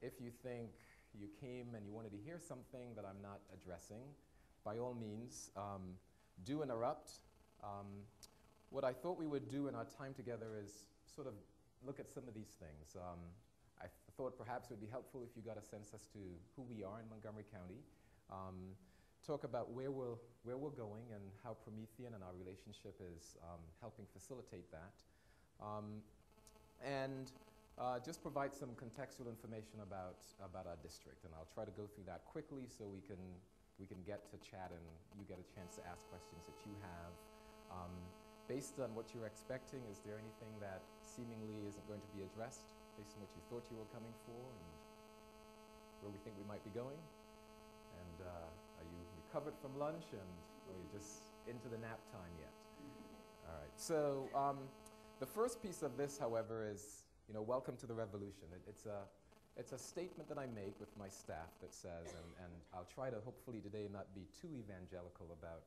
If you think you came and you wanted to hear something that I'm not addressing, by all means, do interrupt. What I thought we would do in our time together is sort of look at some of these things. I thought perhaps it would be helpful if you got a sense as to who we are in Montgomery County, talk about where we're going and how Promethean and our relationship is helping facilitate that, and just provide some contextual information about our district. And I'll try to go through that quickly so we can get to chat and you get a chance to ask questions that you have. Based on what you're expecting, is there anything that seemingly isn't going to be addressed based on what you thought you were coming for and where we think we might be going? And are you recovered from lunch, and or are you just into the nap time yet? All right. So the first piece of this, however, is, welcome to the revolution. It's a statement that I make with my staff that says, and I'll try to hopefully today not be too evangelical about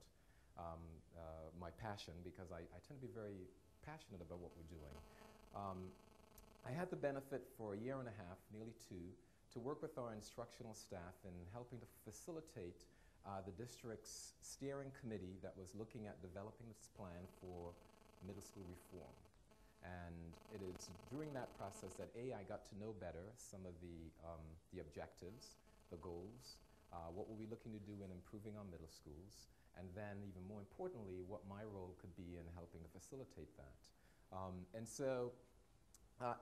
my passion, because I tend to be very passionate about what we're doing. I had the benefit for a year and a half, nearly two, to work with our instructional staff in helping to facilitate the district's steering committee that was looking at developing its plan for middle school reform. And it is during that process that I got to know better some of the objectives, the goals, what were we looking to do in improving our middle schools, and then even more importantly, what my role could be in helping to facilitate that. And so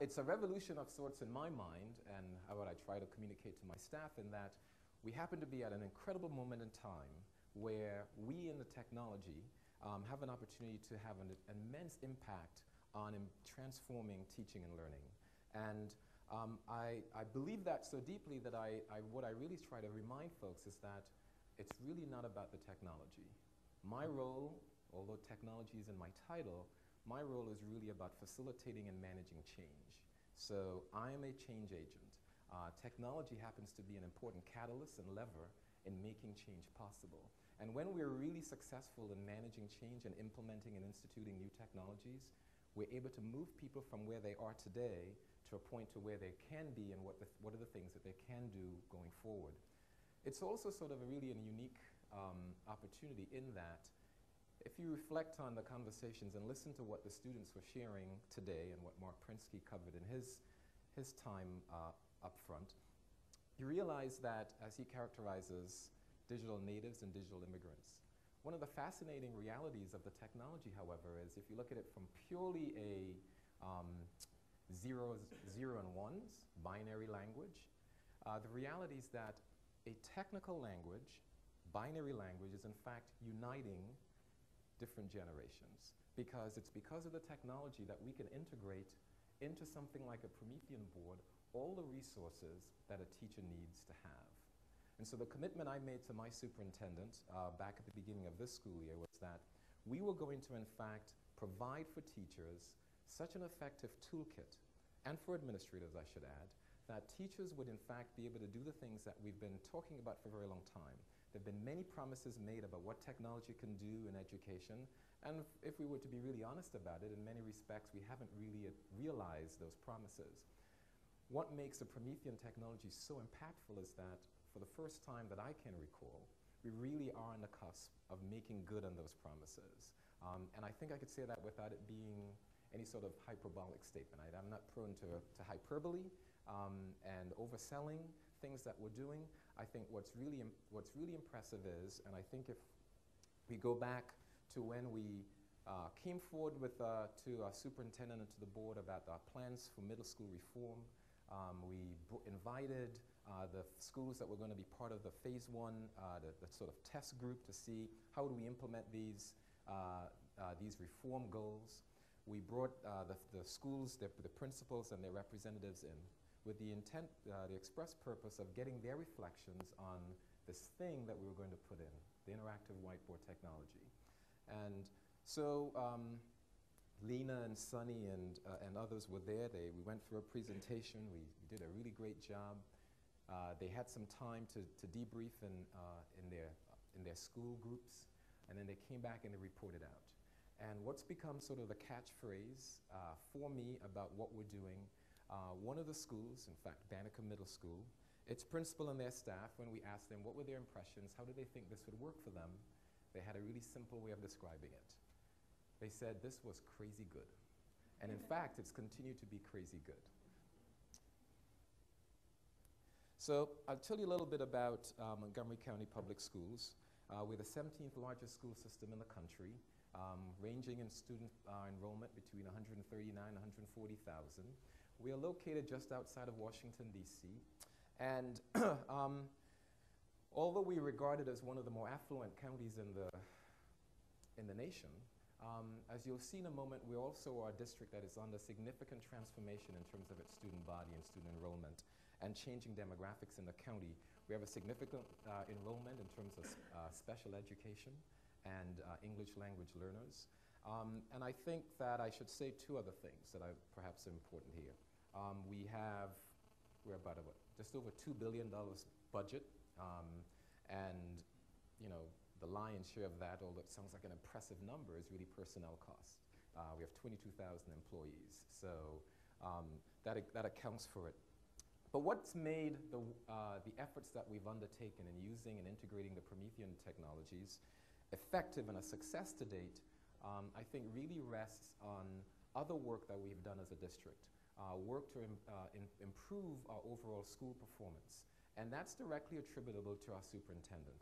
it's a revolution of sorts in my mind, and what I try to communicate to my staff, in that we happen to be at an incredible moment in time where we in the technology have an opportunity to have an immense impact on transforming teaching and learning. And I believe that so deeply that what I really try to remind folks is that it's really not about the technology. My role, although technology is in my title, my role is really about facilitating and managing change. So I am a change agent. Technology happens to be an important catalyst and lever in making change possible. And when we're really successful in managing change and implementing and instituting new technologies, we're able to move people from where they are today to a point to where they can be, and what are the things that they can do going forward. It's also sort of a really unique opportunity in that if you reflect on the conversations and listen to what the students were sharing today and what Mark Prinsky covered in his time up front, you realize that, as he characterizes digital natives and digital immigrants, one of the fascinating realities of the technology, however, is if you look at it from purely a zero and ones, binary language, the reality is that a technical language, binary language, is in fact uniting different generations, because it's because of the technology that we can integrate into something like a Promethean board all the resources that a teacher needs to have. And so the commitment I made to my superintendent back at the beginning of this school year was that we were going to, in fact, provide for teachers such an effective toolkit, and for administrators, I should add, that teachers would, in fact, be able to do the things that we've been talking about for a very long time. There have been many promises made about what technology can do in education, and if we were to be really honest about it, in many respects, we haven't really realized those promises. What makes the Promethean technology so impactful is that, for the first time that I can recall, we really are on the cusp of making good on those promises. And I think I could say that without it being any sort of hyperbolic statement. I'm not prone to hyperbole and overselling things that we're doing. I think what's really impressive is, and I think if we go back to when we came forward with to our superintendent and to the board about our plans for middle school reform, we invited the schools that were going to be part of the phase one, the sort of test group, to see how do we implement these reform goals. We brought the schools, the principals and their representatives in with the intent, the express purpose of getting their reflections on this thing that we were going to put in, the interactive whiteboard technology. And so Lena and Sunny and others were there. We went through a presentation. We did a really great job. They had some time to debrief in their school groups, and then they came back and they reported out. And what's become sort of the catchphrase for me about what we're doing One of the schools, in fact, Banneker Middle School, its principal and their staff, when we asked them what were their impressions, how did they think this would work for them, they had a really simple way of describing it. They said this was crazy good. And in fact, it's continued to be crazy good. So I'll tell you a little bit about Montgomery County Public Schools. We're the 17th largest school system in the country, ranging in student enrollment between 139 and 140,000. We are located just outside of Washington, D.C. And although we are regarded as one of the more affluent counties in the nation, as you'll see in a moment, we also are a district that is under significant transformation in terms of its student body and student enrollment and changing demographics in the county. We have a significant enrollment in terms of special education and English language learners. And I think that I should say two other things that are perhaps important here. We're about just over $2 billion budget, and the lion's share of that, although it sounds like an impressive number, is really personnel costs. We have 22,000 employees, so that accounts for it. But what's made the efforts that we've undertaken in using and integrating the Promethean technologies effective and a success to date, I think really rests on other work that we've done as a district. Work to improve our overall school performance. And that's directly attributable to our superintendent.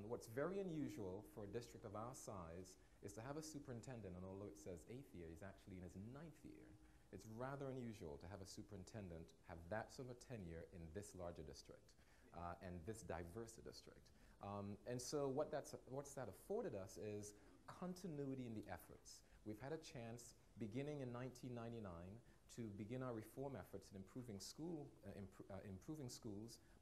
What's very unusual for a district of our size is to have a superintendent, and although it says 8th year, he's actually in his 9th year. It's rather unusual to have a superintendent have that sort of tenure in this larger district and this diverse district. And so what's that afforded us is continuity in the efforts. We've had a chance, beginning in 1999, to begin our reform efforts in improving schools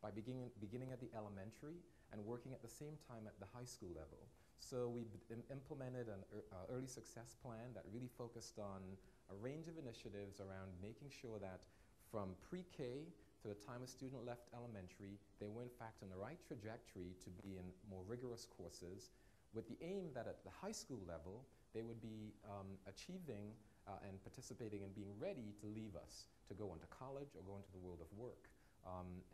by beginning at the elementary and working at the same time at the high school level. So we implemented an early success plan that really focused on a range of initiatives around making sure that from pre-K to the time a student left elementary, they were in fact on the right trajectory to be in more rigorous courses, with the aim that at the high school level, they would be achieving and participating and being ready to leave us to go into college or go into the world of work.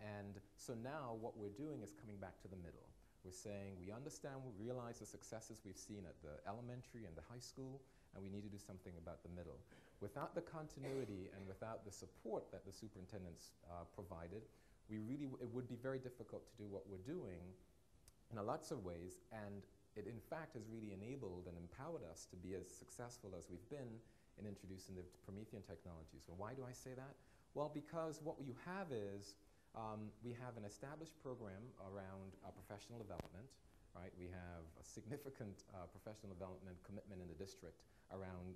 And so now what we're doing is coming back to the middle. We're saying we understand, we realize the successes we've seen at the elementary and the high school, and we need to do something about the middle. Without the continuity and without the support that the superintendents provided, it would be very difficult to do what we're doing in lots of ways, and it in fact has really enabled and empowered us to be as successful as we've been in introducing the Promethean technologies. Well, why do I say that? Well, because what you have is, we have an established program around professional development, right? We have a significant professional development commitment in the district around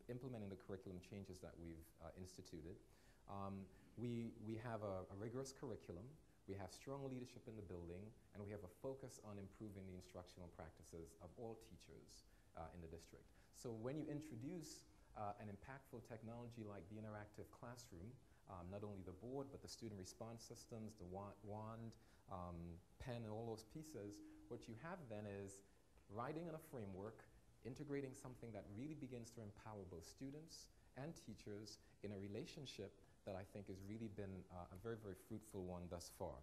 implementing the curriculum changes that we've instituted. We have a rigorous curriculum. We have strong leadership in the building, and we have a focus on improving the instructional practices of all teachers in the district. So when you introduce an impactful technology like the interactive classroom, not only the board, but the student response systems, the wand, pen, and all those pieces, what you have then is writing in a framework, integrating something that really begins to empower both students and teachers in a relationship that I think has really been a very, very fruitful one thus far.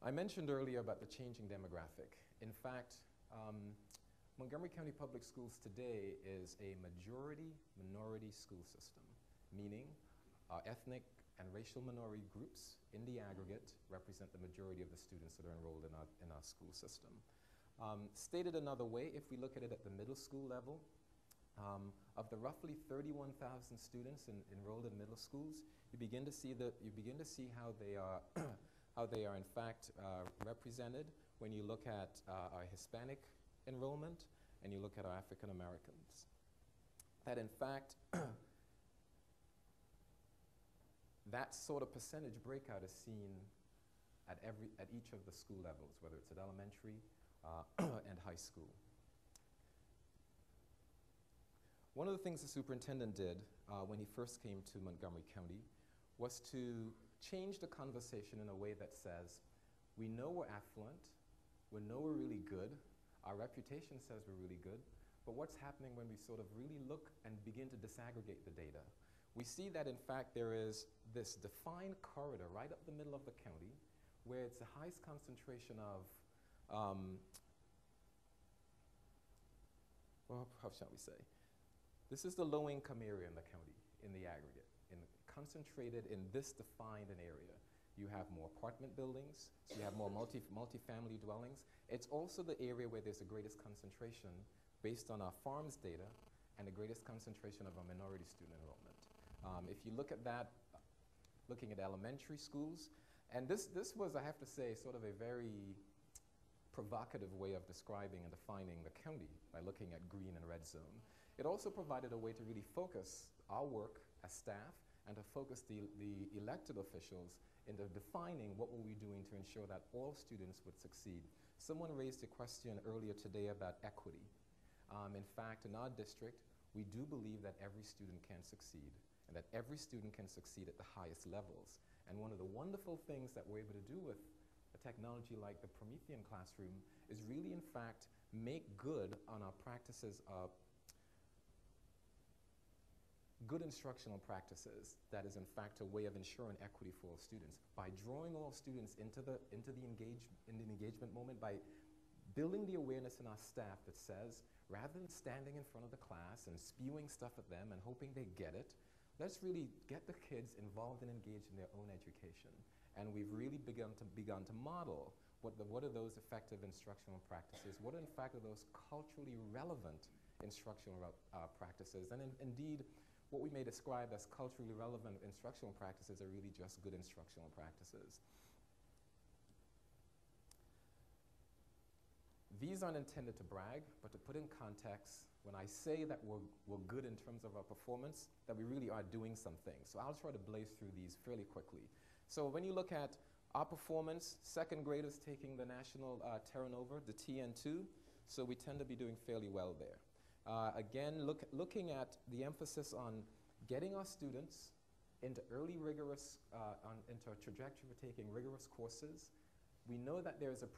I mentioned earlier about the changing demographic. In fact, Montgomery County Public Schools today is a majority-minority school system, meaning our ethnic and racial minority groups in the aggregate represent the majority of the students that are enrolled in our school system. Stated another way, if we look at it at the middle school level, of the roughly 31,000 students enrolled in middle schools, you begin to see how they are how they are in fact represented when you look at our Hispanic enrollment and you look at our African Americans. That in fact that sort of percentage breakout is seen at each of the school levels, whether it's at elementary and high school. One of the things the superintendent did when he first came to Montgomery County was to change the conversation in a way that says, we know we're affluent, we know we're really good, our reputation says we're really good, but what's happening when we sort of really look and begin to disaggregate the data? We see that, in fact, there is this defined corridor right up the middle of the county where it's the highest concentration of, well, how shall we say? This is the low-income area in the county, in the aggregate, concentrated in this defined an area. You have more apartment buildings, so you have more multi-family dwellings. It's also the area where there's the greatest concentration based on our farms data and the greatest concentration of our minority student enrollment. If you look at that, looking at elementary schools, and this was, I have to say, sort of a very provocative way of describing and defining the county by looking at green and red zone. It also provided a way to really focus our work as staff and to focus the elected officials into defining what were we doing to ensure that all students would succeed. Someone raised a question earlier today about equity. In fact, in our district, we do believe that every student can succeed and that every student can succeed at the highest levels. And one of the wonderful things that we're able to do with a technology like the Promethean classroom is really, in fact, make good on our practices of good instructional practices that is, in fact, a way of ensuring equity for all students. By drawing all students into the engagement moment, by building the awareness in our staff that says, rather than standing in front of the class and spewing stuff at them and hoping they get it, let's really get the kids involved and engaged in their own education. And we've really begun to model what are those effective instructional practices, what in fact are those culturally relevant instructional practices, and indeed, what we may describe as culturally relevant instructional practices are really just good instructional practices. These aren't intended to brag, but to put in context, when I say that we're good in terms of our performance, that we really are doing some things. So I'll try to blaze through these fairly quickly. So when you look at our performance, second graders taking the national Terra Nova, the TN2, so we tend to be doing fairly well there. Again, looking at the emphasis on getting our students into early rigorous, into a trajectory for taking rigorous courses. We know that there's a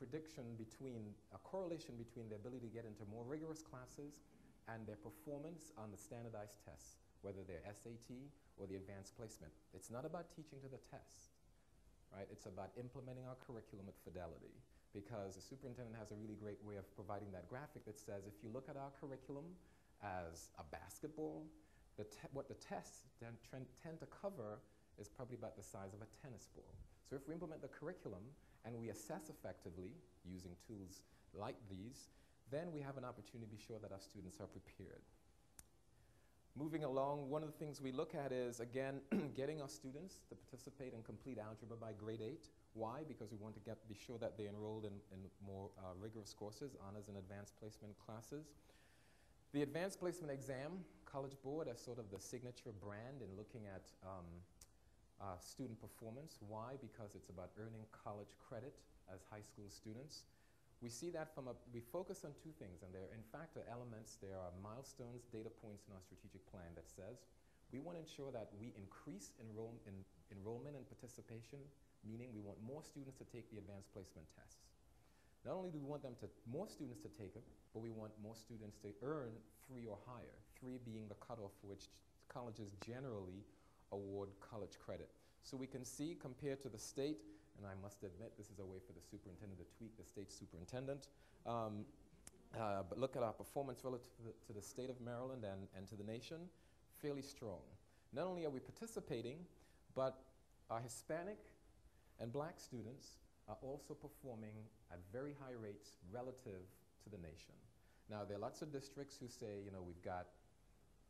correlation between their ability to get into more rigorous classes and their performance on the standardized tests, whether they're SAT or the advanced placement. It's not about teaching to the test, right? It's about implementing our curriculum with fidelity, because the superintendent has a really great way of providing that graphic that says, if you look at our curriculum as a basketball, what the tests tend to cover is probably about the size of a tennis ball. So if we implement the curriculum and we assess effectively using tools like these, then we have an opportunity to be sure that our students are prepared. Moving along, one of the things we look at is, again, getting our students to participate in complete algebra by grade 8. Why? Because we want to be sure that they're enrolled in more rigorous courses, honors and advanced placement classes. The advanced placement exam, College Board as sort of the signature brand in looking at student performance. Why? Because it's about earning college credit as high school students. We see that we focus on two things, and there, in fact, are elements, there are milestones, data points in our strategic plan that says we want to ensure that we increase enrollment and participation, meaning we want more students to take the advanced placement tests. Not only do we want more students to take it, but we want more students to earn 3 or higher, 3 being the cutoff for which colleges generally award college credit. So we can see, compared to the state, and I must admit this is a way for the superintendent to tweak the state superintendent, but look at our performance relative to the state of Maryland and to the nation, fairly strong. Not only are we participating, but our Hispanic and Black students are also performing at very high rates relative to the nation. Now, there are lots of districts who say, you know, we've got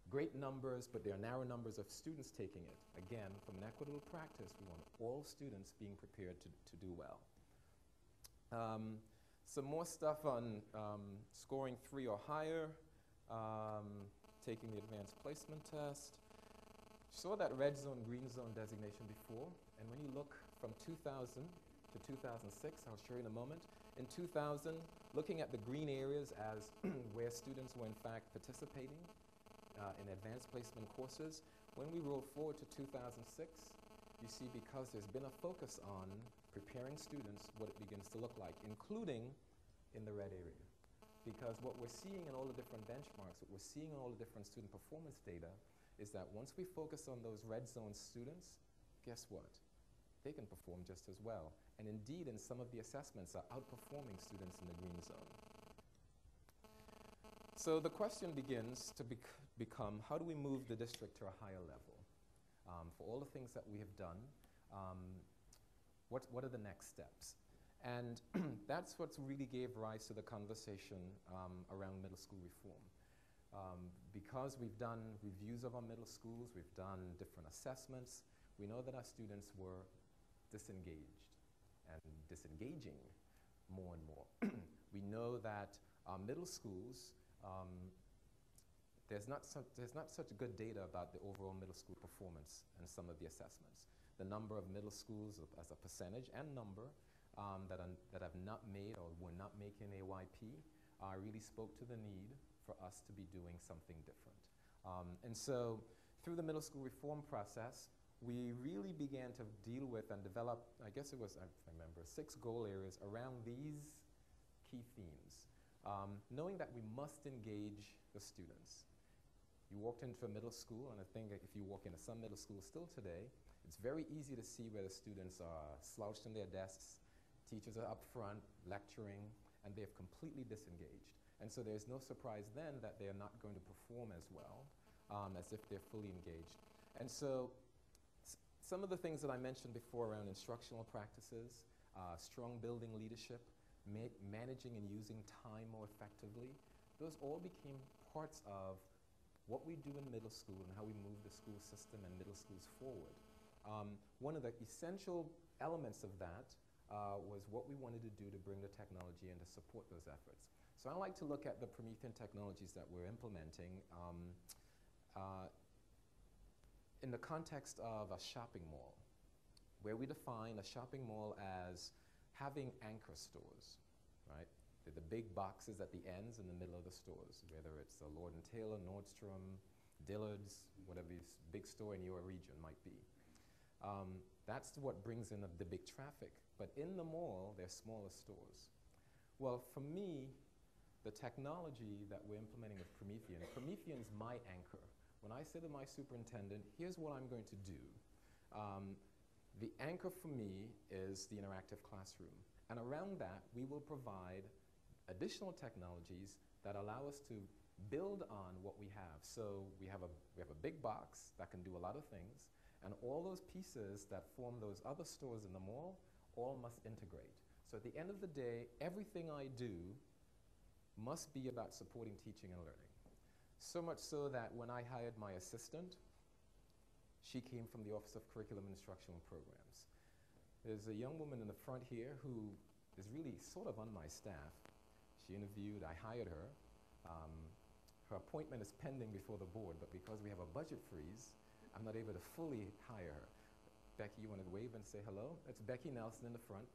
great numbers, but there are narrow numbers of students taking it. Again, from an equitable practice, we want all students being prepared to do well. Some more stuff on scoring 3 or higher, taking the advanced placement test. Saw that red zone, green zone designation before, and when you look from 2000 to 2006, I'll show you in a moment. In 2000, looking at the green areas as where students were in fact participating in advanced placement courses, when we roll forward to 2006, you see, because there's been a focus on preparing students, what it begins to look like, including in the red area. because what we're seeing in all the different benchmarks, what we're seeing in all the different student performance data, is that once we focus on those red zone students, guess what? They can perform just as well. And indeed, in some of the assessments, are outperforming students in the green zone. So the question begins to become, how do we move the district to a higher level? For all the things that we have done, what are the next steps? And that's what really gave rise to the conversation around middle school reform. Because we've done reviews of our middle schools, we've done different assessments, we know that our students were disengaged and disengaging more and more. We know that our middle schools, there's not such good data about the overall middle school performance in some of the assessments. The number of middle schools as a percentage and number that have not made or were not making AYP really spoke to the need for us to be doing something different. And so through the middle school reform process, we really began to deal with and develop, I guess it was, I remember, 6 goal areas around these key themes. Knowing that we must engage the students. You walked into a middle school, and I think if you walk into some middle schools still today, it's very easy to see where the students are slouched in their desks, teachers are up front lecturing, and they've completely disengaged. And so there's no surprise then that they're not going to perform as well as if they're fully engaged. And so some of the things that I mentioned before around instructional practices, strong building leadership, managing and using time more effectively, those all became parts of what we do in middle school and how we move the school system and middle schools forward. One of the essential elements of that was what we wanted to do to bring the technology in to support those efforts. So I like to look at the Promethean technologies that we're implementing in the context of a shopping mall, where we define a shopping mall as having anchor stores, right? They're the big boxes at the ends in the middle of the stores, whether it's a Lord & Taylor, Nordstrom, Dillard's, whatever this big store in your region might be. That's what brings in the big traffic. But in the mall, they're smaller stores. Well, for me, the technology that we're implementing with Promethean's my anchor. When I say to my superintendent, here's what I'm going to do, the anchor for me is the interactive classroom. And around that, we will provide additional technologies that allow us to build on what we have. So we have a big box that can do a lot of things, and all those pieces that form those other stores in the mall all must integrate. So at the end of the day, everything I do must be about supporting teaching and learning. So much so that when I hired my assistant, she came from the Office of Curriculum and Instructional Programs. There's a young woman in the front here who is really sort of on my staff. She interviewed, I hired her. Her appointment is pending before the board, but because we have a budget freeze, I'm not able to fully hire her. Becky, you want to wave and say hello? That's Becky Nelson in the front.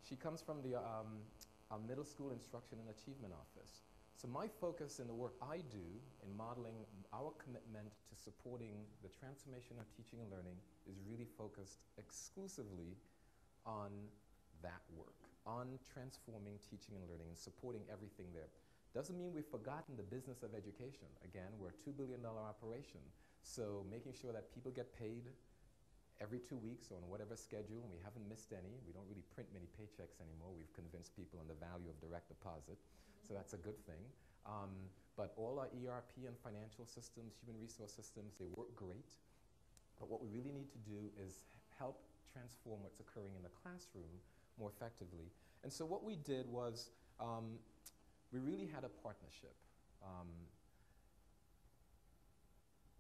She comes from the our Middle School Instruction and Achievement Office. So my focus in the work I do in modeling our commitment to supporting the transformation of teaching and learning is really focused exclusively on that work, on transforming teaching and learning and supporting everything there. Doesn't mean we've forgotten the business of education. Again, we're a $2 billion operation. So making sure that people get paid every 2 weeks on whatever schedule, and we haven't missed any. We don't really print many paychecks anymore. We've convinced people on the value of direct deposit. So that's a good thing. But all our ERP and financial systems, human resource systems, they work great. But what we really need to do is help transform what's occurring in the classroom more effectively. And so what we did was we really had a partnership.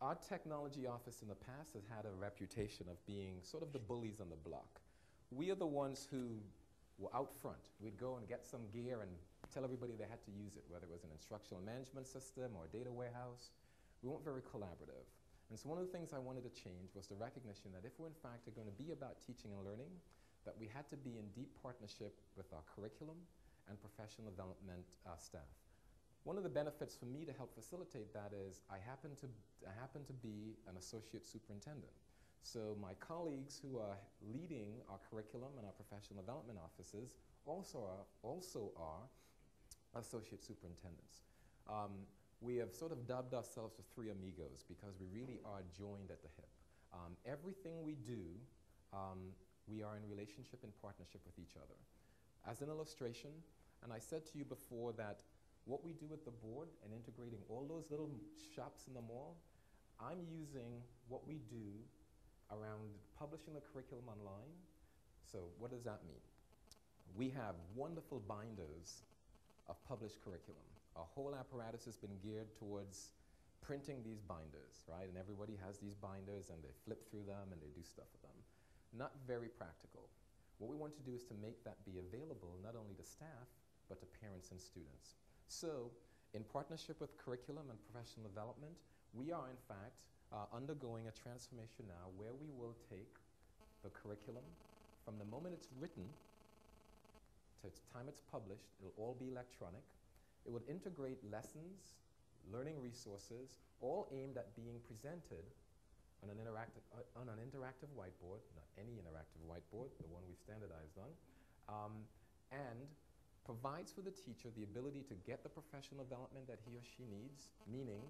Our technology office in the past has had a reputation of being sort of the bullies on the block. We are the ones who were out front. We'd go and get some gear and tell everybody they had to use it, whether it was an instructional management system or a data warehouse. We weren't very collaborative. And so one of the things I wanted to change was the recognition that if we're in fact going to be about teaching and learning, that we had to be in deep partnership with our curriculum and professional development staff. One of the benefits for me to help facilitate that is I happen to be an associate superintendent. So my colleagues who are leading our curriculum and our professional development offices also are associate superintendents. We have sort of dubbed ourselves the three amigos because we really are joined at the hip. Everything we do, we are in relationship and partnership with each other. As an illustration, and I said to you before that what we do with the board and integrating all those little shops in the mall, I'm using what we do around publishing the curriculum online. So what does that mean? We have wonderful binders of published curriculum. Our whole apparatus has been geared towards printing these binders, right? And everybody has these binders and they flip through them and they do stuff with them. Not very practical. What we want to do is to make that be available not only to staff, but to parents and students. So, in partnership with curriculum and professional development, we are in fact undergoing a transformation now where we will take the curriculum from the moment it's written to the time it's published. It'll all be electronic. It would integrate lessons, learning resources, all aimed at being presented on an interactive whiteboard, not any interactive whiteboard, the one we've standardized on, and provides for the teacher the ability to get the professional development that he or she needs, meaning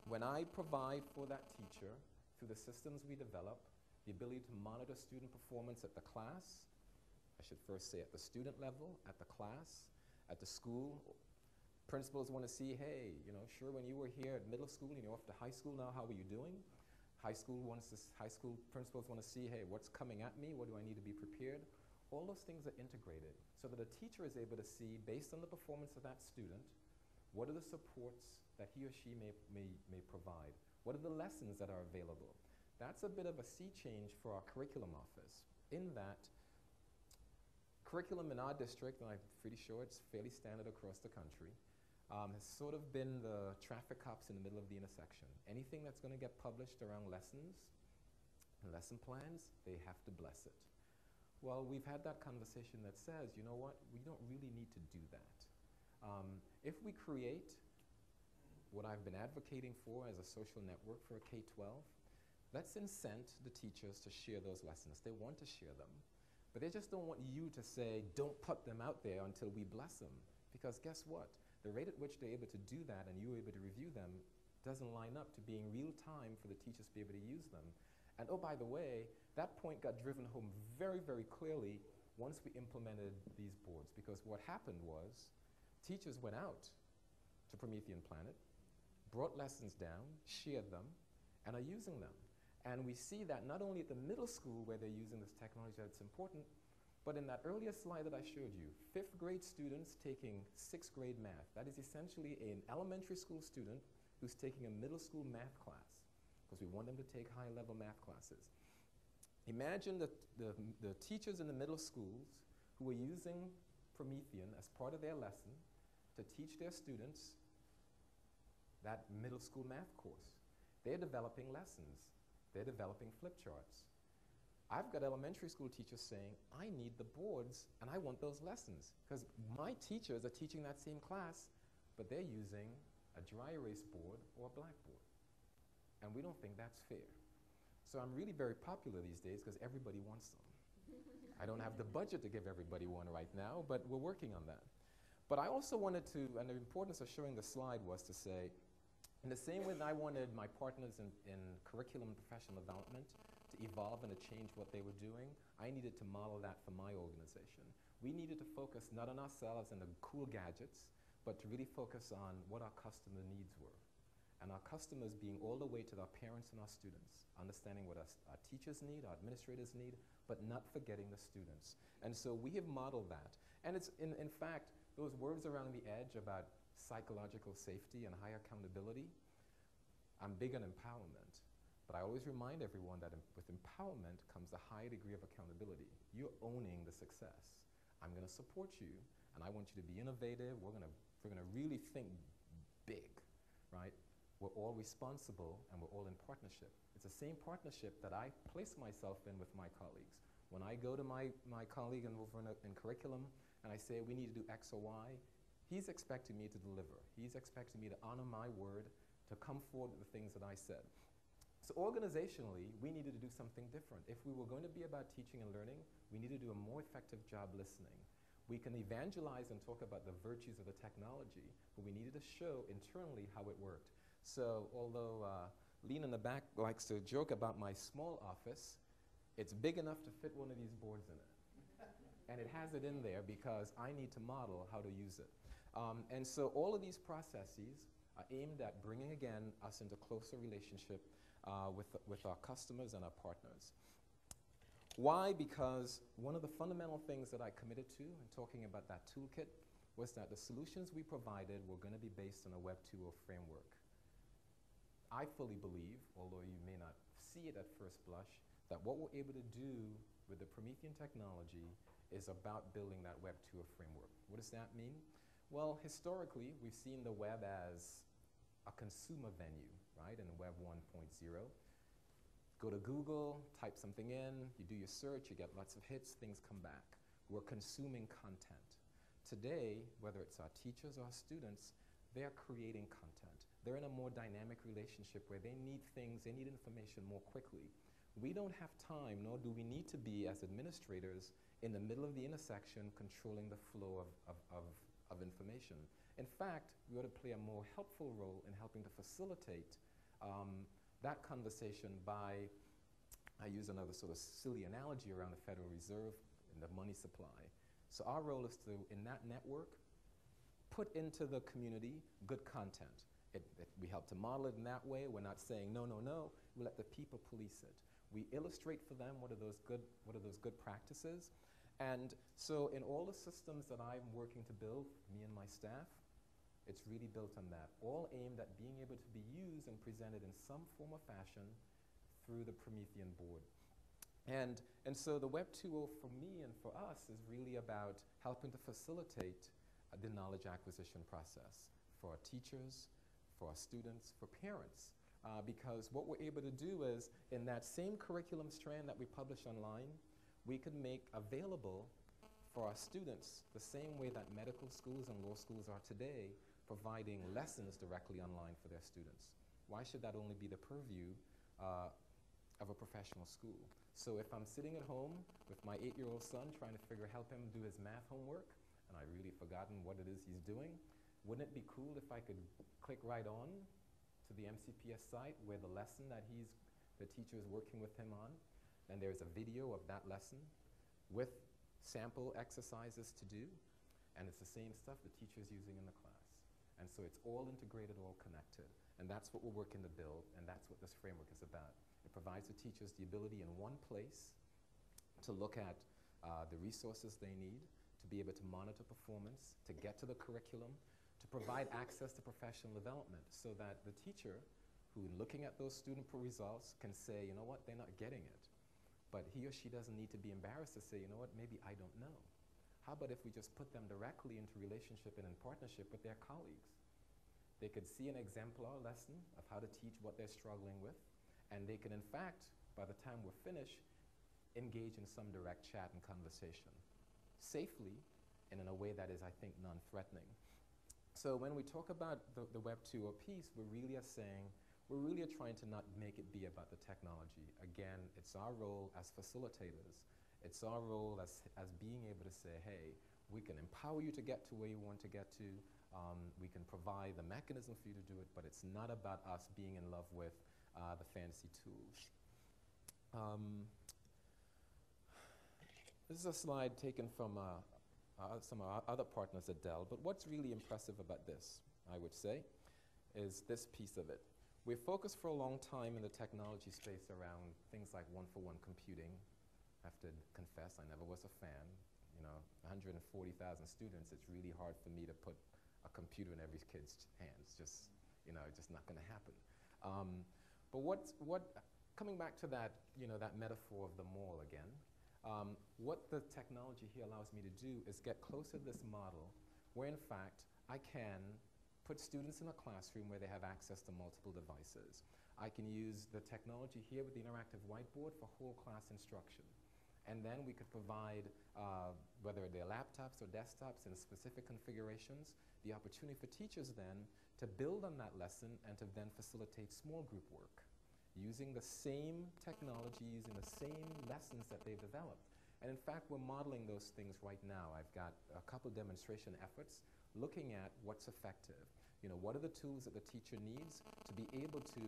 when I provide for that teacher through the systems we develop, the ability to monitor student performance at the class, I should first say at the student level, at the class, at the school. Principals want to see, hey, you know, sure, when you were here at middle school and you're off to high school now, how are you doing? High school principals want to see, hey, what's coming at me? What do I need to be prepared? All those things are integrated so that a teacher is able to see, based on the performance of that student, what are the supports that he or she may provide? What are the lessons that are available? That's a bit of a sea change for our curriculum office, in that curriculum in our district, and I'm pretty sure it's fairly standard across the country, has sort of been the traffic cops in the middle of the intersection. Anything that's going to get published around lessons and lesson plans, they have to bless it. Well, we've had that conversation that says, you know what, we don't really need to do that. If we create what I've been advocating for as a social network for a K-12, let's incent the teachers to share those lessons. They want to share them, but they just don't want you to say, don't put them out there until we bless them. Because guess what? The rate at which they're able to do that and you're able to review them doesn't line up to being real time for the teachers to be able to use them. And oh, by the way, that point got driven home very, very clearly once we implemented these boards, because what happened was teachers went out to Promethean Planet, brought lessons down, shared them, and are using them. And we see that not only at the middle school where they're using this technology that's important, but in that earlier slide that I showed you, 5th grade students taking 6th grade math. That is essentially an elementary school student who's taking a middle school math class, because we want them to take high-level math classes. Imagine the teachers in the middle schools who are using Promethean as part of their lesson to teach their students that middle school math course. They're developing lessons. They're developing flip charts. I've got elementary school teachers saying, I need the boards and I want those lessons, because my teachers are teaching that same class, but they're using a dry erase board or a blackboard. And we don't think that's fair. So I'm really very popular these days because everybody wants them. I don't have the budget to give everybody one right now, but we're working on that. But I also wanted to, and the importance of showing the slide was to say, in the same way that I wanted my partners in curriculum and professional development to evolve and to change what they were doing, I needed to model that for my organization. We needed to focus not on ourselves and the cool gadgets, but to really focus on what our customer needs were. And our customers being all the way to our parents and our students, understanding what our teachers need, our administrators need, but not forgetting the students. And so we have modeled that. And it's, in fact, those words around the edge about psychological safety and high accountability, I'm big on empowerment. But I always remind everyone that with empowerment comes a high degree of accountability. You're owning the success. I'm going to support you, and I want you to be innovative. We're going to really think big, right? We're all responsible, and we're all in partnership. It's the same partnership that I place myself in with my colleagues. When I go to my colleague in curriculum, and I say we need to do X or Y, he's expecting me to deliver. He's expecting me to honor my word, to come forward with the things that I said. So organizationally, we needed to do something different. If we were going to be about teaching and learning, we needed to do a more effective job listening. We can evangelize and talk about the virtues of the technology, but we needed to show internally how it worked. So although Lean in the back likes to joke about my small office, it's big enough to fit one of these boards in it. And it has it in there because I need to model how to use it. And so all of these processes are aimed at bringing, again, us into closer relationship with our customers and our partners. Why? Because one of the fundamental things that I committed to in talking about that toolkit was that the solutions we provided were going to be based on a Web 2.0 framework. I fully believe, although you may not see it at first blush, that what we're able to do with the Promethean technology is about building that Web 2.0 framework. What does that mean? Well, historically, we've seen the web as a consumer venue, right, in Web 1.0. Go to Google, type something in, you do your search, you get lots of hits, things come back. We're consuming content. Today, whether it's our teachers or our students, they're creating content. They're in a more dynamic relationship where they need things, they need information more quickly. We don't have time, nor do we need to be as administrators in the middle of the intersection controlling the flow of information. In fact, we ought to play a more helpful role in helping to facilitate that conversation by, I use another sort of silly analogy around the Federal Reserve and the money supply. So our role is to, in that network, put into the community good content. We help to model it in that way. We're not saying no, no, no. We let the people police it. We illustrate for them what are those good practices. And so in all the systems that I'm working to build, me and my staff, it's really built on that, all aimed at being able to be used and presented in some form or fashion through the Promethean board. And so the Web 2.0 for me and for us is really about helping to facilitate the knowledge acquisition process for our teachers, for our students, for parents. Because what we're able to do is, in that same curriculum strand that we publish online, we can make available for our students the same way that medical schools and law schools are today, providing lessons directly online for their students. Why should that only be the purview of a professional school? So if I'm sitting at home with my 8-year-old son trying to help him do his math homework, and I've really forgotten what it is he's doing, wouldn't it be cool if I could click right on to the MCPS site where the lesson that the teacher is working with him on, and there's a video of that lesson with sample exercises to do, and it's the same stuff the teacher's using in the class. And so it's all integrated, all connected. And that's what we're working to build, and that's what this framework is about. It provides the teachers the ability in one place to look at the resources they need, to be able to monitor performance, to get to the curriculum, to provide access to professional development so that the teacher, who looking at those student results, can say, you know what, they're not getting it. But he or she doesn't need to be embarrassed to say, you know what, maybe I don't know. How about if we just put them directly into relationship and in partnership with their colleagues? They could see an exemplar lesson of how to teach what they're struggling with, and they can, in fact, by the time we're finished, engage in some direct chat and conversation safely and in a way that is, I think, non-threatening. So when we talk about the Web 2.0 piece, we're really trying to not make it be about the technology. Again, it's our role as facilitators. It's our role as being able to say, hey, we can empower you to get to where you want to get to. We can provide the mechanism for you to do it, but it's not about us being in love with the fancy tools. This is a slide taken from some of our other partners at Dell, but what's really impressive about this, I would say, is this piece of it. We've focused for a long time in the technology space around things like one-for-one computing. I have to confess, I never was a fan. You know, 140,000 students, it's really hard for me to put a computer in every kid's hands. Just, you know, just not going to happen. But coming back to that, you know, that metaphor of the mall again, what the technology here allows me to do is get closer to this model where, in fact, I can put students in a classroom where they have access to multiple devices. I can use the technology here with the interactive whiteboard for whole class instruction. And then we could provide, whether they're laptops or desktops in specific configurations, the opportunity for teachers then to build on that lesson and to then facilitate small group work using the same technology, using the same lessons that they've developed. And in fact, we're modeling those things right now. I've got a couple demonstration efforts looking at what's effective. You know, what are the tools that the teacher needs to be able to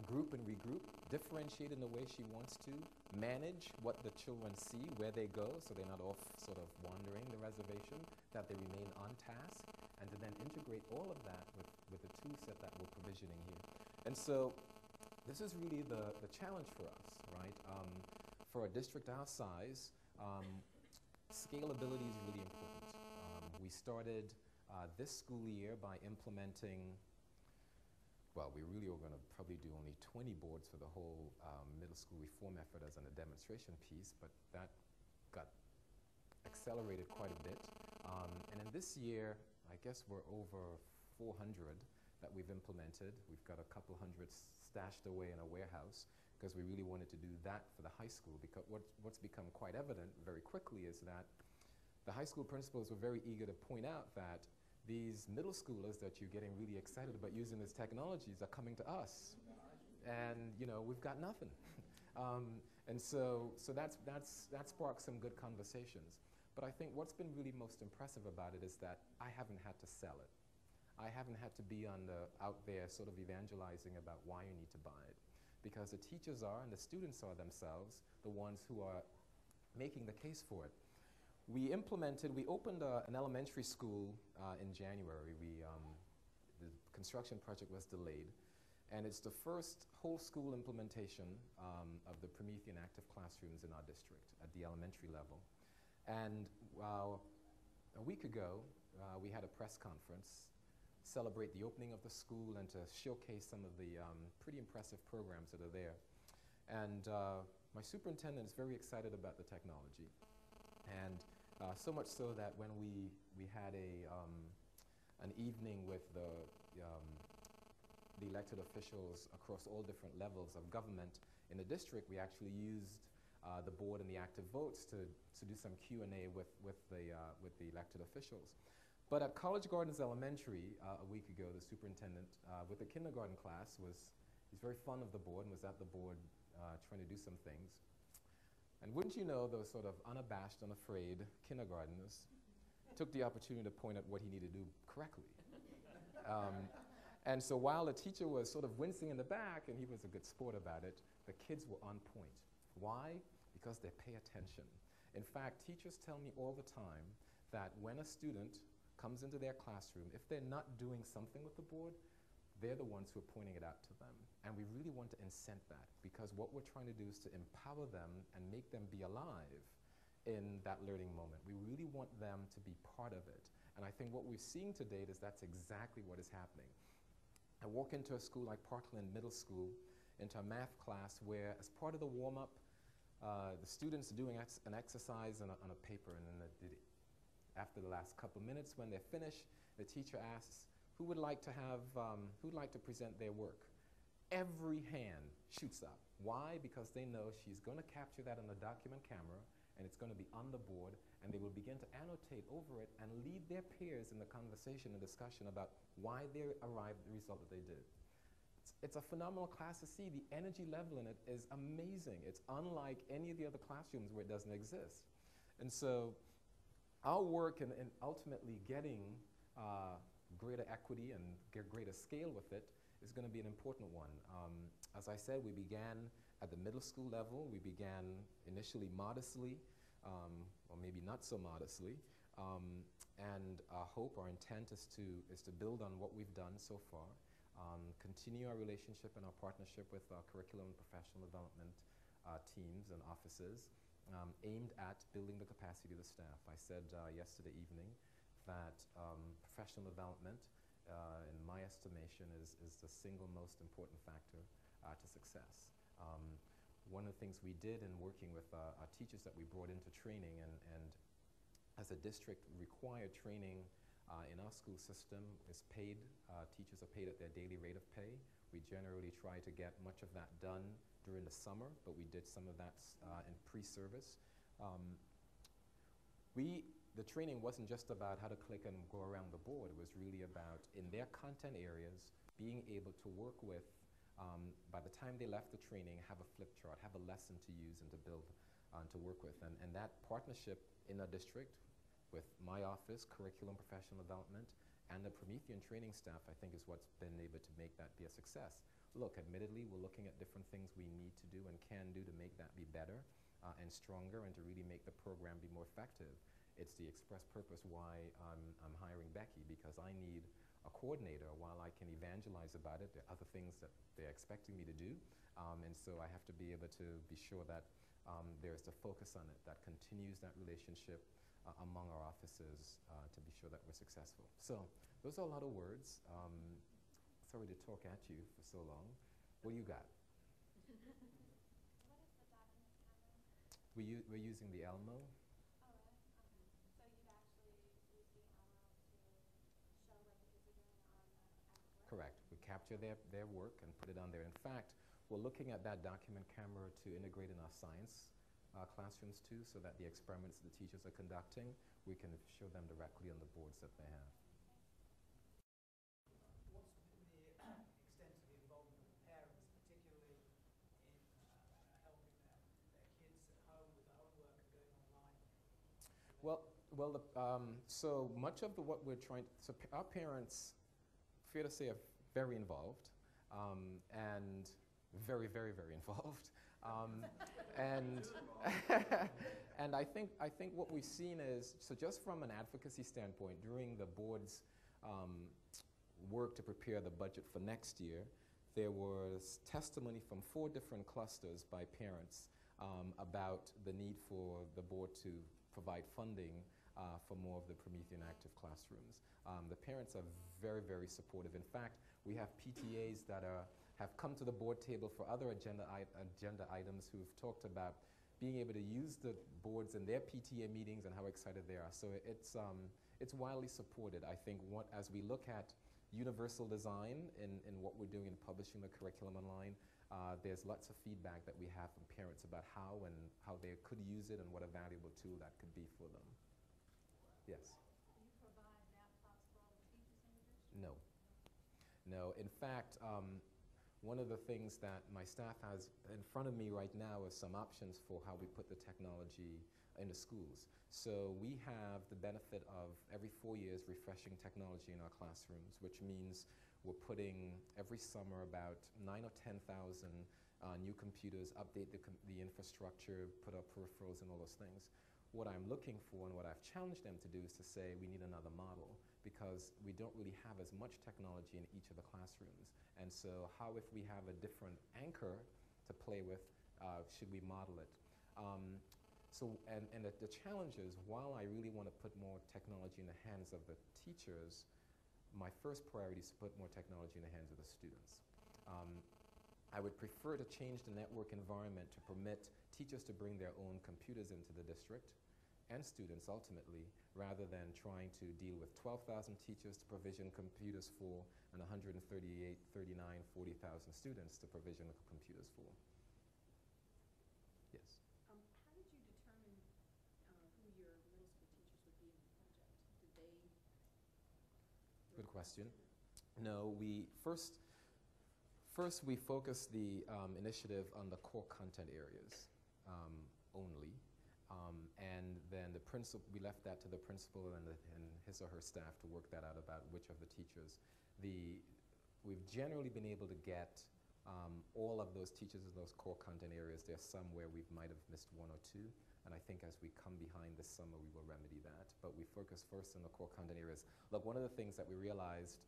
group and regroup, differentiate in the way she wants to, manage what the children see, where they go, so they're not off sort of wandering the reservation, that they remain on task, and to then integrate all of that with the tool set that we're provisioning here. And so this is really the challenge for us, right? For a district our size, scalability is really important. We started this school year by implementing, well, we really were going to probably do only 20 boards for the whole middle school reform effort as a demonstration piece, but that got accelerated quite a bit. And in this year, I guess we're over 400 that we've implemented. We've got a couple hundred stashed away in a warehouse because we really wanted to do that for the high school, because what's become quite evident very quickly is that the high school principals were very eager to point out that these middle schoolers that you're getting really excited about using these technologies are coming to us, and you know, we've got nothing. And so that sparked some good conversations. But I think what's been really most impressive about it is that I haven't had to sell it. I haven't had to be out there sort of evangelizing about why you need to buy it, because the teachers are and the students are themselves the ones who are making the case for it. We opened an elementary school in January. The construction project was delayed, and it's the first whole school implementation of the Promethean active classrooms in our district at the elementary level. And a week ago, we had a press conference, celebrate the opening of the school and to showcase some of the pretty impressive programs that are there. And my superintendent is very excited about the technology. And so much so that when we had an evening with the elected officials across all different levels of government in the district, we actually used the board and the ActivBoards to do some Q&A with the elected officials. But at College Gardens Elementary a week ago, the superintendent with the kindergarten class he's very fond of the board and was at the board trying to do some things. And wouldn't you know, those sort of unabashed, unafraid kindergartners took the opportunity to point out what he needed to do correctly. And so while the teacher was sort of wincing in the back, and he was a good sport about it, the kids were on point. Why? Because they pay attention. In fact, teachers tell me all the time that when a student comes into their classroom, if they're not doing something with the board, they're the ones who are pointing it out to them. And we really want to incent that, because what we're trying to do is to empower them and make them be alive in that learning moment. We really want them to be part of it. And I think what we're seeing to date is that's exactly what is happening. I walk into a school like Parkland Middle School, into a math class where, as part of the warm-up, the students are doing an exercise on a paper, and then after the last couple minutes, when they're finished, the teacher asks, who would like to present their work? Every hand shoots up. Why? Because they know she's going to capture that on the document camera, and it's going to be on the board, and they will begin to annotate over it and lead their peers in the conversation and discussion about why they arrived at the result that they did. It's a phenomenal class to see. The energy level in it is amazing. It's unlike any of the other classrooms where it doesn't exist. And so our work in ultimately getting greater equity and greater scale with it is going to be an important one. As I said, we began at the middle school level. We began initially modestly, or maybe not so modestly. And our hope, our intent is to build on what we've done so far, continue our relationship and our partnership with our curriculum and professional development teams and offices, aimed at building the capacity of the staff. I said yesterday evening that professional development, in my estimation, is the single most important factor to success. One of the things we did in working with our teachers that we brought into training, and as a district, required training in our school system is paid. Teachers are paid at their daily rate of pay. We generally try to get much of that done during the summer, but we did some of that in pre-service. The training wasn't just about how to click and go around the board. It was really about, in their content areas, being able to work with, by the time they left the training, have a flip chart, have a lesson to use and to build to work with. And that partnership in a district with my office, curriculum, professional development, and the Promethean training staff, I think is what's been able to make that be a success. Look, admittedly, we're looking at different things we need to do and can do to make that be better and stronger and to really make the program be more effective. It's the express purpose why I'm hiring Becky, because I need a coordinator. While I can evangelize about it, there are other things that they're expecting me to do, and so I have to be able to be sure that there's the focus on it that continues that relationship among our offices to be sure that we're successful. So those are a lot of words. Sorry to talk at you for so long. What do you got? What is the document camera? We're using the Elmo. Oh, really? So you'd actually use the Elmo to show what the kids are doing on the ActivBoard? Correct. We capture their work and put it on there. In fact, we're looking at that document camera to integrate in our science classrooms too, so that the experiments the teachers are conducting, we can show them directly on the boards that they have. What's been the extent of the involvement of parents, particularly in helping their kids at home with the homework and going online? So much of what we're trying, so our parents, fair to say, are very involved and very, very, very involved. And and I think what we've seen is, so just from an advocacy standpoint, during the board's work to prepare the budget for next year, there was testimony from 4 different clusters by parents about the need for the board to provide funding for more of the Promethean active classrooms. The parents are very, very supportive. In fact, we have PTAs that have come to the board table for other agenda items who've talked about being able to use the boards in their PTA meetings and how excited they are. So it's widely supported. I think as we look at universal design in what we're doing in publishing the curriculum online, there's lots of feedback that we have from parents about how they could use it and what a valuable tool that could be for them. Yes? Do you provide laptops for all the teachers in the district? No. No. In fact, one of the things that my staff has in front of me right now is some options for how we put the technology in the schools. So we have the benefit of every 4 years refreshing technology in our classrooms, which means we're putting every summer about 9,000 or 10,000 new computers, update the infrastructure, put up peripherals and all those things. What I'm looking for and what I've challenged them to do is to say we need another model, because we don't really have as much technology in each of the classrooms. And so how, if we have a different anchor to play with, should we model it? And the challenge is, while I really want to put more technology in the hands of the teachers, my first priority is to put more technology in the hands of the students. I would prefer to change the network environment to permit teachers to bring their own computers into the district, and students ultimately, rather than trying to deal with 12,000 teachers to provision computers for and 138, 39, 40,000 students to provision computers for. Yes? How did you determine who your middle school teachers would be in the project? Did they? Good question. No, we first we focused the initiative on the core content areas only. And then we left that to the principal and his or her staff to work that out about which of the teachers. We've generally been able to get all of those teachers in those core content areas. There's some where we might have missed 1 or 2, and I think as we come behind this summer, we will remedy that. But we focus first on the core content areas. Look, one of the things that we realized,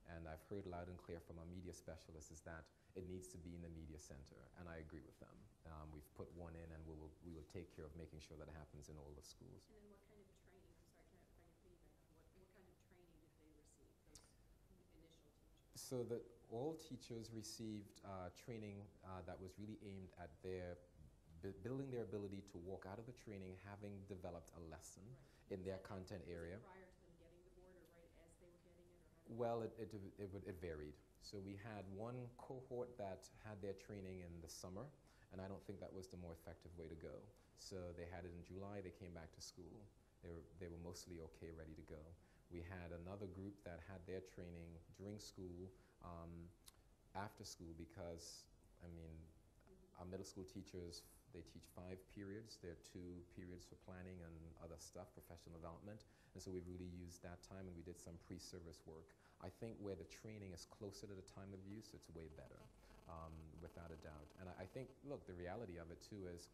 and I've heard loud and clear from our media specialists, is that it needs to be in the media center, and I agree with them. We've put one in, and we will take care of making sure that it happens in all the schools. And then what kind of training, I'm sorry, can I piggyback on what kind of training did they receive, those initial teachers? So that all teachers received training that was really aimed at building their ability to walk out of the training having developed a lesson in their content area. Prior to them getting the board, or right as they were getting it? Or Well, it varied. So we had one cohort that had their training in the summer, and I don't think that was the more effective way to go. So they had it in July, they came back to school. They were mostly okay, ready to go. We had another group that had their training during school, after school, because, I mean, our middle school teachers They teach 5 periods. There are 2 periods for planning and other stuff, professional development. And so we really used that time, and we did some pre-service work. I think where the training is closer to the time of use, it's way better, without a doubt. And I think, look, the reality of it too is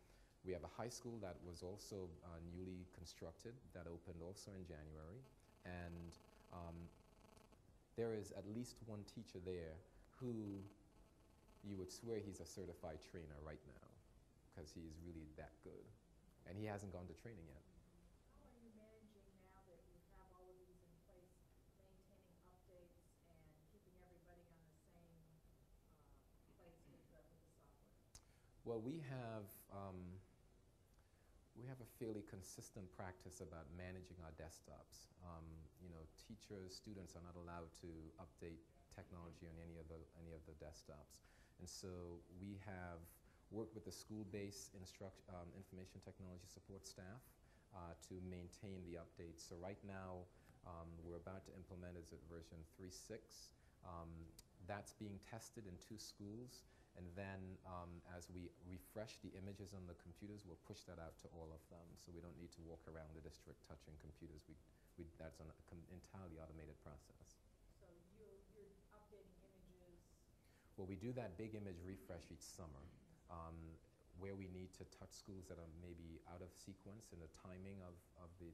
we have a high school that was also newly constructed, that opened also in January. And there is at least one teacher there who you would swear he's a certified trainer right now, because he's really that good. And he hasn't gone to training yet. How are you managing now that you have all of these in place, maintaining updates and keeping everybody on the same place with the software? Well, we have a fairly consistent practice about managing our desktops. You know, teachers, students are not allowed to update technology on any of the desktops. And so we have worked with the school-based information technology support staff to maintain the updates. So right now, we're about to implement version 3.6. That's being tested in 2 schools. And then as we refresh the images on the computers, we'll push that out to all of them. So we don't need to walk around the district touching computers. That's an entirely automated process. So you're updating images. Well, we do that big image refresh each summer, where we need to touch schools that are maybe out of sequence in the timing of the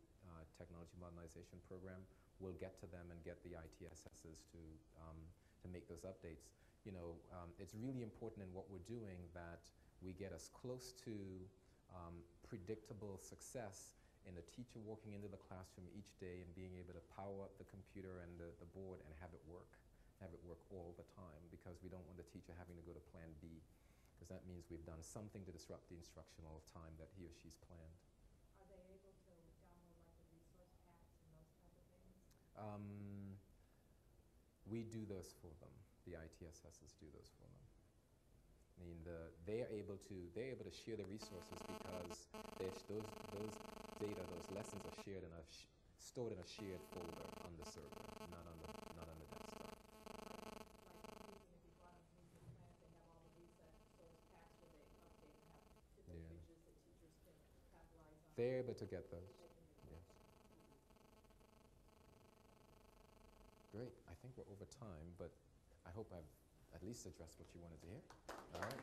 technology modernization program. We'll get to them and get the ITSSs to make those updates. You know, it's really important in what we're doing that we get as close to predictable success in the teacher walking into the classroom each day and being able to power up the computer and the board and have it work all the time, because we don't want the teacher having to go to plan B, because that means we've done something to disrupt the instructional time that he or she's planned. Are they able to download like the resource packs and those type of things? We do those for them. The ITSSs do those for them. I mean, they're able to share the resources because those data, those lessons are shared and stored in a shared folder on the server, not on the desktop. Like even if you brought them to the plant, they have all the resource packs where they update and have different images that teachers can capitalize on. They're able to get those. Yes. Great. I think we're over time, but I hope I've at least addressed what you wanted to hear. All right.